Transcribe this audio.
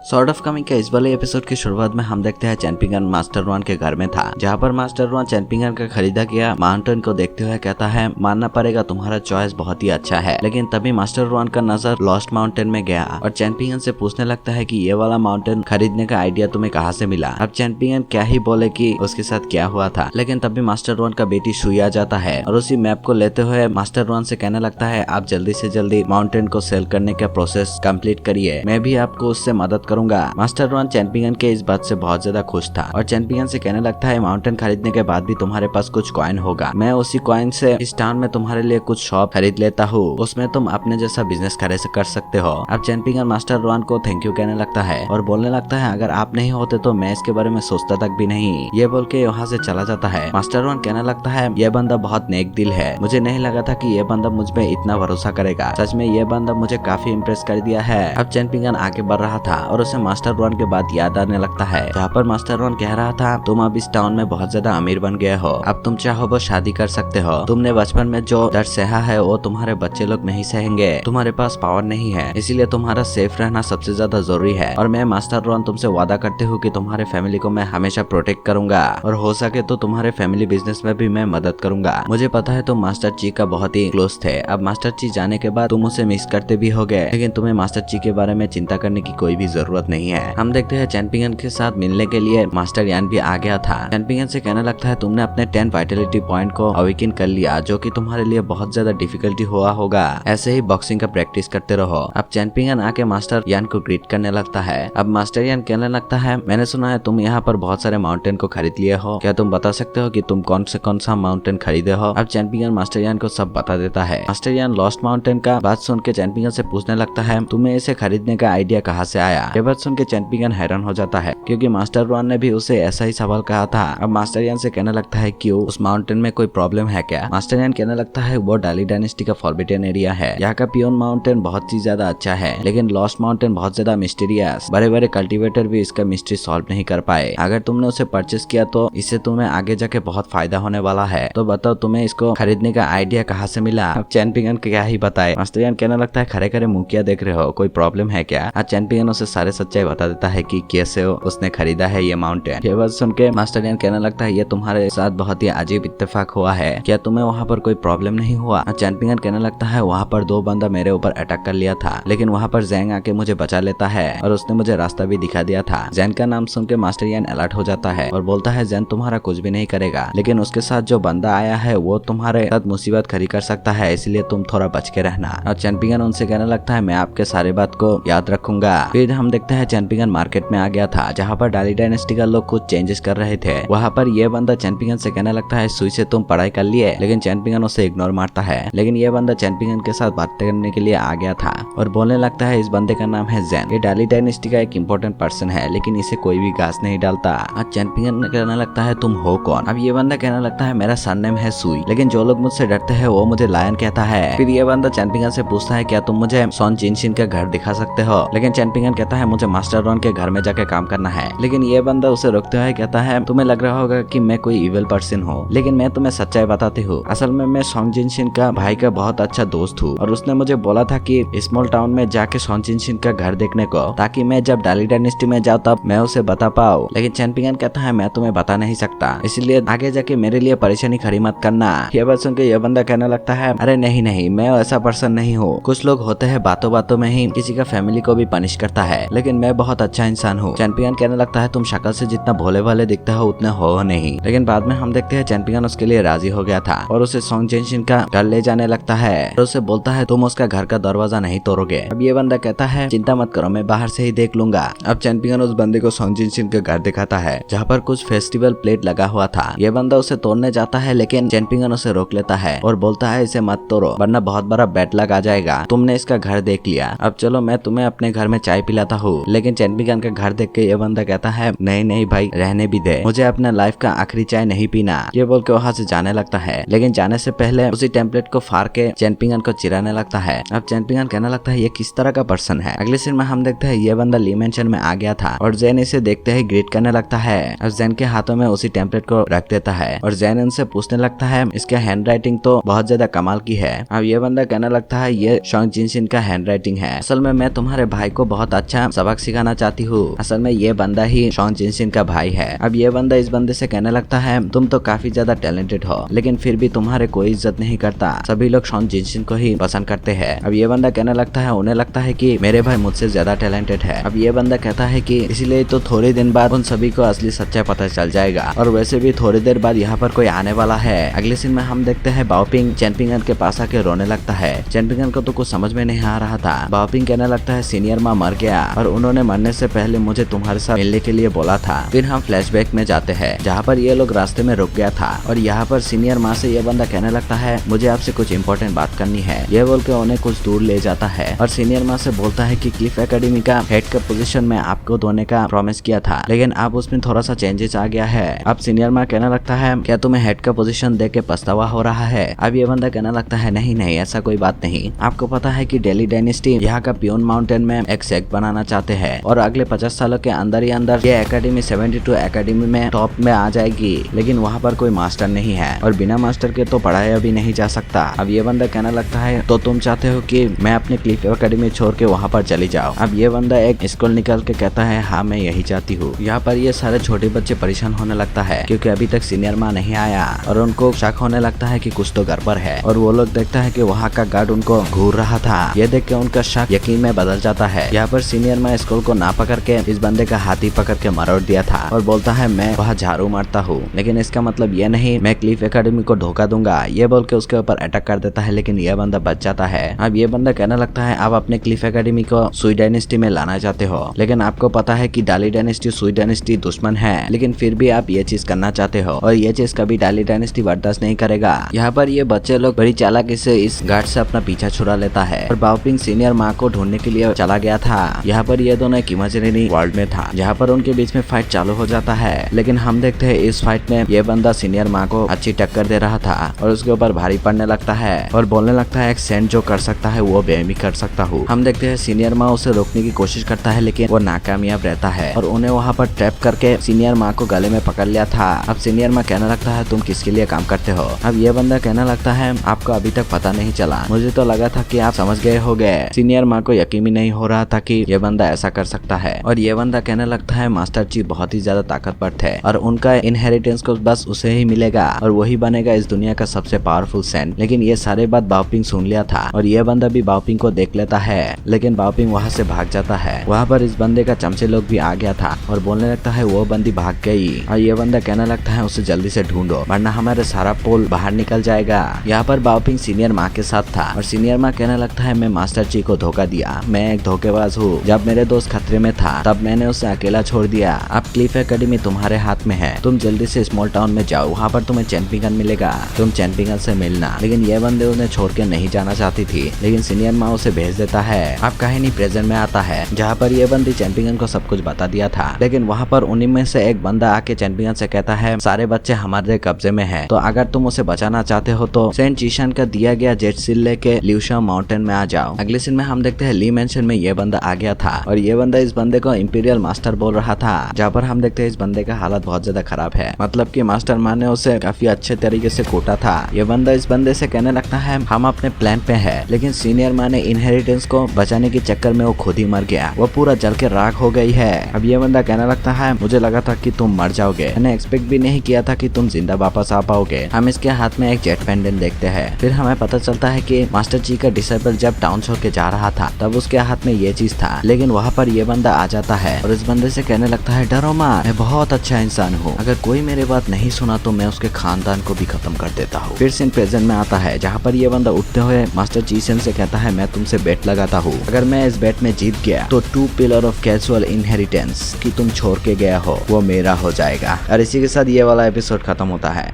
Sort of coming के इस वाले एपिसोड की शुरुआत में हम देखते हैं चैंपिंगन मास्टर वन के घर में था, जहाँ पर मास्टर वन चैंपिंगन का खरीदा किया माउंटेन को देखते हुए कहता है मानना पड़ेगा तुम्हारा चॉइस बहुत ही अच्छा है। लेकिन तभी मास्टर वन का नजर लॉस्ट माउंटेन में गया और चैंपिंगन से पूछने लगता है कि ये वाला माउंटेन खरीदने का आइडिया तुम्हें कहाँ से मिला। अब चैंपिंगन क्या ही बोले कि उसके साथ क्या हुआ था, लेकिन तभी मास्टर वन का बेटी सुई आ जाता है और उसी मैप को लेते हुए मास्टर वन से कहने लगता है आप जल्दी से जल्दी माउंटेन को सेल करने का प्रोसेस कंप्लीट करिए, मैं भी आपको उससे मदद करूंगा। मास्टर वन चैंपियन के इस बात से बहुत ज्यादा खुश था और चैंपियन से कहने लगता है माउंटेन खरीदने के बाद भी तुम्हारे पास कुछ कॉइन होगा, मैं उसी कॉइन से इस टाउन में तुम्हारे लिए कुछ शॉप खरीद लेता हूँ, उसमें तुम अपने जैसा बिजनेस कर सकते हो। अब चैंपियन मास्टर वन को थैंक यू कहने लगता है और बोलने लगता है अगर आप नहीं होते तो मैं इसके बारे में सोचता तक भी नहीं। ये बोल के वहाँ से चला जाता है। मास्टर वन कहने लगता है ये बंदा बहुत नेक दिल है, मुझे नहीं लगा था कि ये बंदा मुझ में इतना भरोसा करेगा, सच में ये बंदा मुझे काफी इम्प्रेस कर दिया है। अब चैंपियन आगे बढ़ रहा था और उसे मास्टर वन के बात याद आने लगता है, जहाँ पर मास्टर वन कह रहा था तुम अब इस टाउन में बहुत ज्यादा अमीर बन गए हो, अब तुम चाहो वो शादी कर सकते हो, तुमने बचपन में जो दर्द सहा है वो तुम्हारे बच्चे लोग नहीं सहेंगे, तुम्हारे पास पावर नहीं है, इसीलिए तुम्हारा सेफ रहना सबसे ज्यादा जरूरी है और मैं मास्टर वन तुमसे वादा करती हूँ कि तुम्हारे फैमिली को मैं हमेशा प्रोटेक्ट करूंगा और हो सके तो तुम्हारे फैमिली बिजनेस में भी मैं मदद करूंगा। मुझे पता है तुम मास्टर ची का बहुत ही क्लोज थे, अब मास्टर ची जाने के बाद तुम उसे मिस करते भी होगे, लेकिन तुम्हें मास्टर ची के बारे में चिंता करने की कोई भी जरूरत नहीं है। हम देखते हैं चैंपियन के साथ मिलने के लिए मास्टर यान भी आ गया था। चैंपियन से कहने लगता है तुमने अपने 10 वाइटलिटी पॉइंट को अवेकन कर लिया, जो कि तुम्हारे लिए बहुत ज्यादा डिफिकल्टी हुआ होगा, ऐसे ही बॉक्सिंग का प्रैक्टिस करते रहो। अब चैंपियन आके मास्टर यान को ग्रीट करने लगता है। अब मास्टर यान कहने लगता है मैंने सुना है तुम यहाँ पर बहुत सारे माउंटेन को खरीद लिए हो, क्या तुम बता सकते हो कि तुम कौन सा माउंटेन खरीदे हो। अब चैंपियन मास्टर यान को सब बता देता है। मास्टर यान लॉस्ट माउंटेन का बात सुन के चैंपियन से पूछने लगता है तुम्हें इसे खरीदने का आइडिया कहाँ से आया। ये बात सुन के चैंपियन हैरान हो जाता है, क्योंकि मास्टर वन ने भी उसे ऐसा ही सवाल कहा था। अब मास्टर यान से कहने लगता है क्यों, उस माउंटेन में कोई प्रॉब्लम है क्या। मास्टर यान कहने लगता है वो डाली डायनेस्टी का फॉरबिडन एरिया है, यहाँ का पियोन माउंटेन बहुत ही ज्यादा अच्छा है, लेकिन लॉस्ट माउंटेन बहुत ज्यादा मिस्टीरियस, बड़े बड़े कल्टिवेटर भी इसका मिस्ट्री सॉल्व नहीं कर पाए, अगर तुमने उसे परचेस किया तो इससे तुम्हें आगे जाके बहुत फायदा होने वाला है, तो बताओ तुम्हें इसको खरीदने का आइडिया कहाँ से मिला। अब चैंपियन क्या ही बताए। मास्टर यान कहने लगता है खरे खरे मुंह क्या देख रहे हो, कोई प्रॉब्लम है क्या। आज चैंपियन उसे सारे सच्चाई बता देता है कि कैसे उसने खरीदा है ये माउंटेन। ये बात सुन के मास्टर यान कहने लगता है ये तुम्हारे साथ बहुत ही अजीब इत्तेफाक हुआ है, क्या तुम्हें वहाँ पर कोई प्रॉब्लम नहीं हुआ। चैंपियन कहने लगता है वहाँ पर 2 बंदा मेरे ऊपर अटैक कर लिया था, लेकिन वहाँ पर जैंग आके मुझे बचा लेता है और उसने मुझे रास्ता भी दिखा दिया था। जैन का नाम सुन के मास्टर यान अलर्ट हो जाता है और बोलता है जैन तुम्हारा कुछ भी नहीं करेगा, लेकिन उसके साथ जो बंदा आया है वो तुम्हारे साथ मुसीबत खड़ी कर सकता है, इसलिए तुम थोड़ा बच के रहना। और चैंपियन उनसे कहने लगता है मैं आपके सारे बात को याद रखूंगा। फिर हम देखते हैं चैंपियन मार्केट में आ गया था, जहाँ पर डाली डायनेस्टी का लोग कुछ चेंजेस कर रहे थे। वहाँ पर ये बंदा चैंपियन से कहने लगता है सुई से तुम पढ़ाई कर लिए, लेकिन चैंपियन उसे इग्नोर मारता है। लेकिन ये बंदा चैंपियन के साथ बात करने के लिए आ गया था और बोलने लगता है इस बंदे का नाम है जैन, ये डाली डायनेस्टी का एक इम्पोर्टेंट पर्सन है, लेकिन इसे कोई भी घास नहीं डालता। आज चैंपियन कहने लगता है तुम हो कौन। अब ये बंदा कहने लगता है मेरा सरनेम है सुई, लेकिन जो लोग मुझसे डरते हैं वो मुझे लायन कहता है। फिर ये बंदा चैंपियन से पूछता है क्या तुम मुझे सॉन जिनशिन का घर दिखा सकते हो, लेकिन चैंपियन कहता है मुझे मास्टर रॉन के घर में जाके काम करना है। लेकिन ये बंदा उसे रोकते हुए कहता है तुम्हें लग रहा होगा कि मैं कोई इविल पर्सन हूँ, लेकिन मैं तुम्हें सच्चाई बताती हूँ, असल में मैं सॉन्ग जिनशिन का भाई का बहुत अच्छा दोस्त हूँ और उसने मुझे बोला था कि स्मॉल टाउन में जाके सॉन्ग जिनशिन का घर देखने को, ताकि मैं जब डाली डायनेस्टी में जाऊँ तब मैं उसे बता पाऊँ। लेकिन चैंपियन कहता है मैं तुम्हें बता नहीं सकता, इसलिए आगे जाके मेरे लिए परेशानी खड़ी मत करना। ये बात सुन के ये बंदा कहने लगता है अरे नहीं नहीं, मैं ऐसा पर्सन नहीं हूँ, कुछ लोग होते हैं बातों बातों में ही किसी का फैमिली को भी पनिश करता है, लेकिन मैं बहुत अच्छा इंसान हूँ। चैंपियन कहने लगता है तुम शक्ल से जितना भोले वाले दिखते हो उतने हो नहीं। लेकिन बाद में हम देखते हैं चैंपियन उसके लिए राजी हो गया था और उसे सॉन्ग जेनशिन का घर ले जाने लगता है और उसे बोलता है तुम उसका घर का दरवाजा नहीं तोड़ोगे। अब ये बंदा कहता है चिंता मत करो, मैं बाहर से ही देख लूंगा। अब चैंपियन उस बंदे को सॉन्ग जेनशिन का घर दिखाता है, जहाँ पर कुछ फेस्टिवल प्लेट लगा हुआ था। ये बंदा उसे तोड़ने जाता है, लेकिन चैंपियन उसे रोक लेता है और बोलता है इसे मत तोड़ो वरना बहुत बड़ा बैड लक आ जाएगा, तुमने इसका घर देख लिया, अब चलो मैं तुम्हें अपने घर में चाय पिलाता हूँ। लेकिन चैंपियन का घर देख के ये बंदा कहता है नहीं नहीं भाई रहने भी दे, मुझे अपने लाइफ का आखिरी चाय नहीं पीना। ये बोल के वहाँ से जाने लगता है, लेकिन जाने से पहले उसी टेम्पलेट को फाड़ के चैंपियन को चिराने लगता है। अब चैंपियन कहने लगता है ये किस तरह का पर्सन है। अगले सीन में हम देखते हैं ये बंदा ली मेंशन में आ गया था और जैन इसे देखते ही ग्रीट करने लगता है। अब जैन के हाथों में उसी टेम्पलेट को रख देता है और जैन इनसे पूछने लगता है इसका हैंड राइटिंग तो बहुत ज्यादा कमाल की है। अब ये बंदा कहने लगता है ये सॉन्ग जिनशिन का हैंड राइटिंग है, असल में मैं तुम्हारे भाई को बहुत अच्छा सबक सिखाना चाहती हूँ। असल में ये बंदा ही शॉन जिनसिन का भाई है। अब ये बंदा इस बंदे से कहने लगता है तुम तो काफी ज्यादा टैलेंटेड हो, लेकिन फिर भी तुम्हारे कोई इज्जत नहीं करता, सभी लोग शॉन जिनसिन को ही पसंद करते हैं। अब ये बंदा कहने लगता है उन्हें लगता है कि मेरे भाई मुझसे ज्यादा टैलेंटेड है। अब ये बंदा कहता है कि इसलिए तो थोड़ी दिन बाद उन सभी को असली सच्चाई पता चल जाएगा, और वैसे भी थोड़ी देर बाद यहाँ पर कोई आने वाला है। अगले सीन में हम देखते हैं बाओपिंग चैनपिंगन के पास आके रोने लगता है। चैनपिंगन को तो कुछ समझ में नहीं आ रहा था। बाओपिंग कहने लगता है सीनियर माँ मर गया और उन्होंने मरने से पहले मुझे तुम्हारे साथ मिलने के लिए बोला था। फिर हम फ्लैशबैक में जाते हैं जहाँ पर ये लोग रास्ते में रुक गया था, और यहाँ पर सीनियर माँ से ये बंदा कहने लगता है मुझे आपसे कुछ इंपॉर्टेंट बात करनी है। ये बोल के उन्हें कुछ दूर ले जाता है और सीनियर माँ से बोलता है कि क्लिफ एकेडमी का हेड का पोजीशन में आपको दोने का प्रॉमिस किया था, लेकिन अब उसमें थोड़ा सा चेंजेस आ गया है। अब सीनियर माँ कहने लगता है क्या तुम्हें हेड का पोजीशन देके पछतावा हो रहा है? अब ये बंदा कहने लगता है नहीं नहीं, ऐसा कोई बात नहीं। आपको पता है कि डेली डायनेस्टी यहाँ का पियोन माउंटेन में एक सेक्ट बनाना चाहते हैं और अगले 50 सालों के अंदर ही अंदर ये एकेडमी 72 एकेडमी में टॉप में आ जाएगी, लेकिन वहाँ पर कोई मास्टर नहीं है और बिना मास्टर के तो पढ़ाया भी नहीं जा सकता। अब ये बंदा कहने लगता है तो तुम चाहते हो कि मैं अपनी क्लिफ एकेडमी छोड़ के वहाँ पर चली जाऊँ? अब ये बंदा एक स्कूल निकल के कहता है हाँ मैं यही चाहती हूँ। यहाँ पर ये सारे छोटे बच्चे परेशान होने लगता है क्योंकि अभी तक सीनियर माँ नहीं आया और उनको शक होने लगता है कि कुछ तो गड़बड़ है, और वो लोग देखता है कि वहाँ का गार्ड उनको घूर रहा था। ये देख के उनका शक यकीन में बदल जाता है। यहाँ पर सीनियर माँ स्कूल को ना पकड़ के इस बंदे का हाथी पकड़ के मरोड़ दिया था और बोलता है मैं वहाँ झाड़ू मारता हूँ, लेकिन इसका मतलब ये नहीं मैं क्लिफ एकेडमी को धोखा दूंगा। ये बोल के उसके ऊपर अटैक कर देता है, लेकिन यह बंदा बच जाता है। अब ये बंदा कहने लगता है आप अपने क्लिफ एकेडमी को सुई डायनेस्टी में लाना चाहते हो, लेकिन आपको पता है कि डाली डायनेस्टी सुई डायनेस्टी दुश्मन है, लेकिन फिर भी आप ये चीज करना चाहते हो और ये चीज कभी डाली डायनेस्टी बर्दाश्त नहीं करेगा। यहाँ पर ये बच्चे लोग बड़ी चालाकी से इस गार्ड से अपना पीछा छुड़ा लेता है और बाओपिंग सीनियर माँ को ढूंढने के लिए चला गया था। यहाँ पर ये दोनों एक इमेजिनरी वर्ल्ड में था जहाँ पर उनके बीच में फाइट चालू हो जाता है, लेकिन हम देखते हैं इस फाइट में ये बंदा सीनियर माँ को अच्छी टक्कर दे रहा था और उसके ऊपर भारी पड़ने लगता है और बोलने लगता है एक सेंट जो कर सकता है वो मैं भी कर सकता हूँ। हम देखते हैं सीनियर माँ उसे रोकने की कोशिश करता है, लेकिन वो नाकामयाब रहता है और उन्हें वहाँ पर ट्रैप करके सीनियर माँ को गले में पकड़ लिया था। अब सीनियर माँ कहने लगता है तुम किसके लिए काम करते हो? अब ये बंदा कहने लगता है आपको अभी तक पता नहीं चला, मुझे तो लगा था कि आप समझ गए होगे। सीनियर माँ को यकीन ही नहीं हो रहा था कि ये बंदा ऐसा कर सकता है, और ये बंदा कहने लगता है मास्टर जी बहुत ही ज्यादा ताकतवर थे और उनका इनहेरिटेंस को बस उसे ही मिलेगा और वही बनेगा इस दुनिया का सबसे पावरफुल सेंट। लेकिन ये सारे बात बाओपिंग सुन लिया था और ये बंदा भी बाओपिंग को देख लेता है, लेकिन बाओपिंग वहाँ से भाग जाता है। वहाँ पर इस बंदे का चमचे लोग भी आ गया था और बोलने लगता है वो बंदी भाग गई, और ये बंदा कहने लगता है उसे जल्दी से ढूंढो वरना हमारे सारा पोल बाहर निकल जाएगा। यहाँ पर बाओपिंग सीनियर माँ के साथ था और सीनियर माँ कहने लगता है मैं मास्टर जी को धोखा दिया, मैं एक धोखेबाज हूँ। जब मेरे दोस्त खतरे में था तब मैंने उसे अकेला छोड़ दिया। अब क्लिफ एकेडमी तुम्हारे हाथ में है, तुम जल्दी से स्मॉल टाउन में जाओ, वहाँ पर तुम्हें चैंपियन मिलेगा, तुम चैंपियन से मिलना। लेकिन ये बंदे उन्हें छोड़ के नहीं जाना चाहती थी, लेकिन सीनियर माँ उसे भेज देता है। अब कहानी प्रेजेंट में आता है जहाँ पर ये बंदी चैंपियन को सब कुछ बता दिया था, लेकिन वहाँ पर उन्हीं में से एक बंदा आके चैंपियन से कहता है सारे बच्चे हमारे कब्जे में है, तो अगर तुम उसे बचाना चाहते हो तो सेंट चीशन का दिया गया जेट सील लेके ल्यूशा माउंटेन में आ जाओ। अगले सीन में हम देखते हैं ली मेंशन में ये बंदा आ गया था और ये बंदा इस बंदे को इंपीरियल मास्टर बोल रहा था, जहाँ पर हम देखते हैं इस बंदे का हालत बहुत ज्यादा खराब है, मतलब कि मास्टर माँ ने उसे काफी अच्छे तरीके से कूटा था। ये बंदा इस बंदे से कहने लगता है हम अपने प्लान पे है, लेकिन सीनियर माँ ने इनहेरिटेंस को बचाने के चक्कर में वो खुद ही मर गया, वो पूरा जल के राख हो गई है। अब ये बंदा कहने लगता है मुझे लगा था कि तुम मर जाओगे, मैंने एक्सपेक्ट भी नहीं किया था कि तुम जिंदा वापस आ पाओगे। हम इसके हाथ में एक जेट पेंडेंट देखते हैं, फिर हमें पता चलता है कि मास्टर जी का डिसेबल जब टाउन छोड़ के जा रहा था तब उसके हाथ में ये चीज था, लेकिन वहाँ पर ये बंदा आ जाता है और इस बंदे से कहने लगता है डरो मत, मैं बहुत अच्छा इंसान हूँ, अगर कोई मेरी बात नहीं सुना तो मैं उसके खानदान को भी खत्म कर देता हूँ। फिर सीन प्रेजेंट में आता है जहाँ पर ये बंदा उठते हुए मास्टर चीसन से कहता है मैं तुमसे बेट लगाता हूँ, अगर मैं इस बेट में जीत गया तो 2 पिलर ऑफ कैजुअल इनहेरिटेंस की तुम छोड़ के गया हो वो मेरा हो जाएगा। और इसी के साथ ये वाला एपिसोड खत्म होता है।